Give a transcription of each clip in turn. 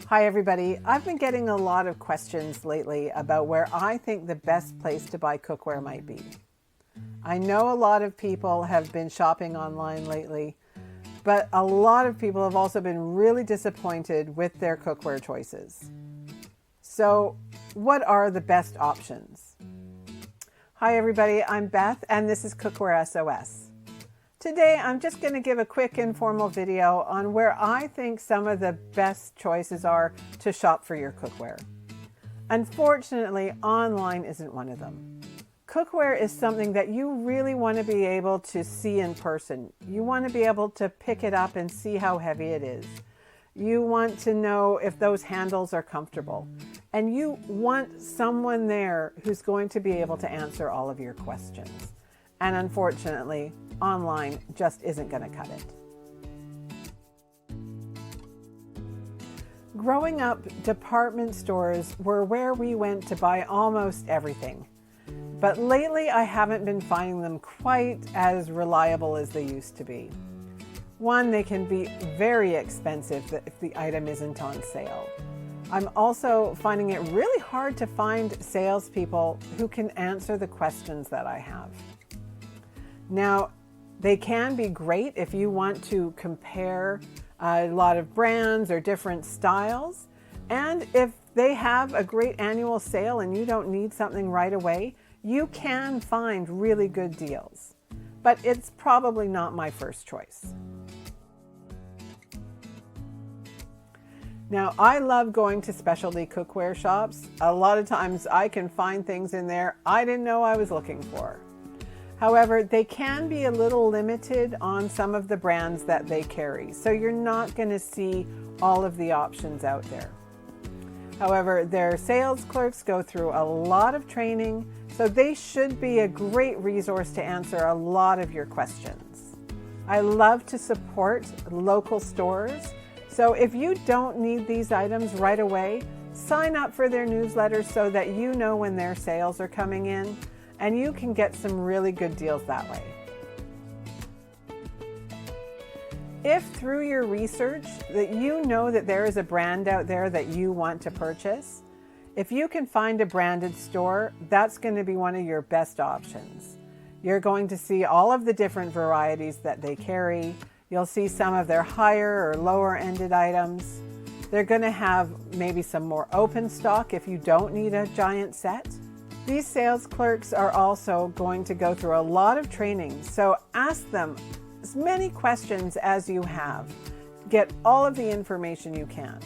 Hi everybody, I've been getting a lot of questions lately about where I think the best place to buy cookware might be. I know a lot of people have been shopping online lately, but a lot of people have also been really disappointed with their cookware choices. So, what are the best options? Hi everybody, I'm Beth and this is Cookware SOS. Today, I'm just going to give a quick informal video on where I think some of the best choices are to shop for your cookware. Unfortunately, online isn't one of them. Cookware is something that you really want to be able to see in person. You want to be able to pick it up and see how heavy it is. You want to know if those handles are comfortable. And you want someone there who's going to be able to answer all of your questions. And unfortunately, online just isn't going to cut it. Growing up, department stores were where we went to buy almost everything. But lately, I haven't been finding them quite as reliable as they used to be. One, they can be very expensive if the item isn't on sale. I'm also finding it really hard to find salespeople who can answer the questions that I have. Now, they can be great if you want to compare a lot of brands or different styles. And if they have a great annual sale and you don't need something right away, you can find really good deals. But it's probably not my first choice. Now, I love going to specialty cookware shops. A lot of times I can find things in there I didn't know I was looking for. However, they can be a little limited on some of the brands that they carry, so you're not going to see all of the options out there. However, their sales clerks go through a lot of training, so they should be a great resource to answer a lot of your questions. I love to support local stores, so if you don't need these items right away, sign up for their newsletters so that you know when their sales are coming in. And you can get some really good deals that way. If through your research that you know that there is a brand out there that you want to purchase, if you can find a branded store, that's going to be one of your best options. You're going to see all of the different varieties that they carry. You'll see some of their higher or lower ended items. They're going to have maybe some more open stock if you don't need a giant set. These sales clerks are also going to go through a lot of training, so ask them as many questions as you have. Get all of the information you can.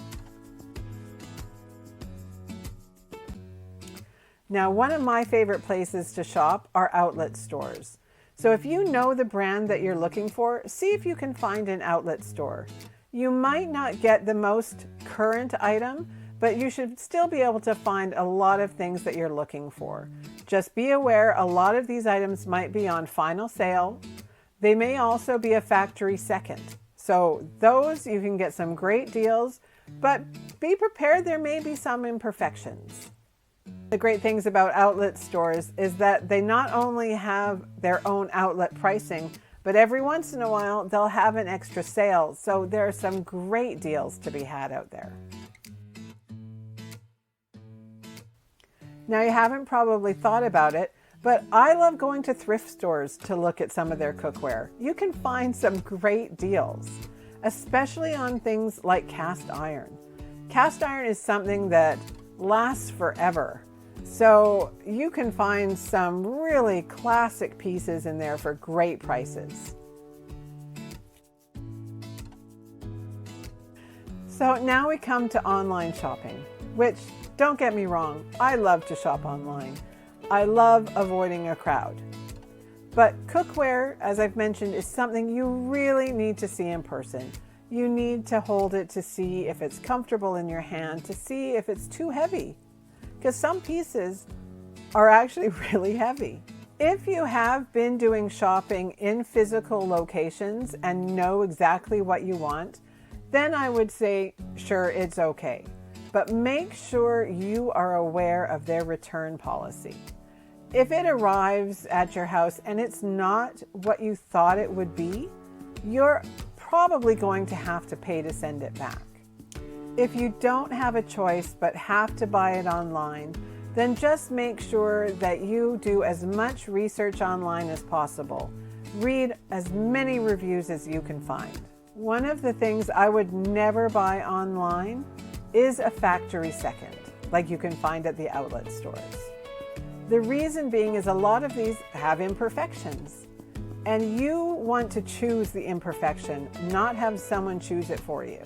Now, one of my favorite places to shop are outlet stores. So if you know the brand that you're looking for, see if you can find an outlet store. You might not get the most current item, but you should still be able to find a lot of things that you're looking for. Just be aware a lot of these items might be on final sale. They may also be a factory second. So those you can get some great deals, but be prepared there may be some imperfections. The great things about outlet stores is that they not only have their own outlet pricing, but every once in a while they'll have an extra sale. So there are some great deals to be had out there. Now, you haven't probably thought about it, but I love going to thrift stores to look at some of their cookware. You can find some great deals, especially on things like cast iron. Cast iron is something that lasts forever, so you can find some really classic pieces in there for great prices. So now we come to online shopping, which, don't get me wrong, I love to shop online. I love avoiding a crowd. But cookware, as I've mentioned, is something you really need to see in person. You need to hold it to see if it's comfortable in your hand, to see if it's too heavy. Because some pieces are actually really heavy. If you have been doing shopping in physical locations and know exactly what you want, then I would say, sure, it's okay. But make sure you are aware of their return policy. If it arrives at your house and it's not what you thought it would be, you're probably going to have to pay to send it back. If you don't have a choice but have to buy it online, then just make sure that you do as much research online as possible. Read as many reviews as you can find. One of the things I would never buy online is a factory second, like you can find at the outlet stores. The reason being is a lot of these have imperfections, and you want to choose the imperfection, not have someone choose it for you.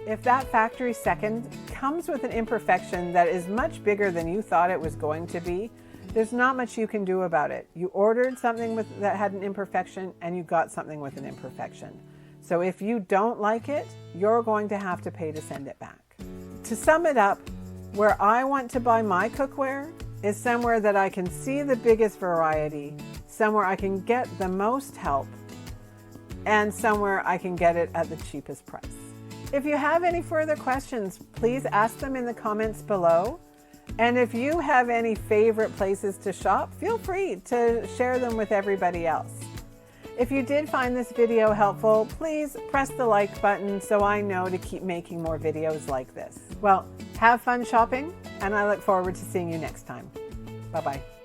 If that factory second comes with an imperfection that is much bigger than you thought it was going to be, there's not much you can do about it. You ordered something that had an imperfection and you got something with an imperfection. So if you don't like it, you're going to have to pay to send it back. To sum it up, where I want to buy my cookware is somewhere that I can see the biggest variety, somewhere I can get the most help, and somewhere I can get it at the cheapest price. If you have any further questions, please ask them in the comments below. And if you have any favorite places to shop, feel free to share them with everybody else. If you did find this video helpful, please press the like button so I know to keep making more videos like this. Well, have fun shopping, and I look forward to seeing you next time. Bye-bye.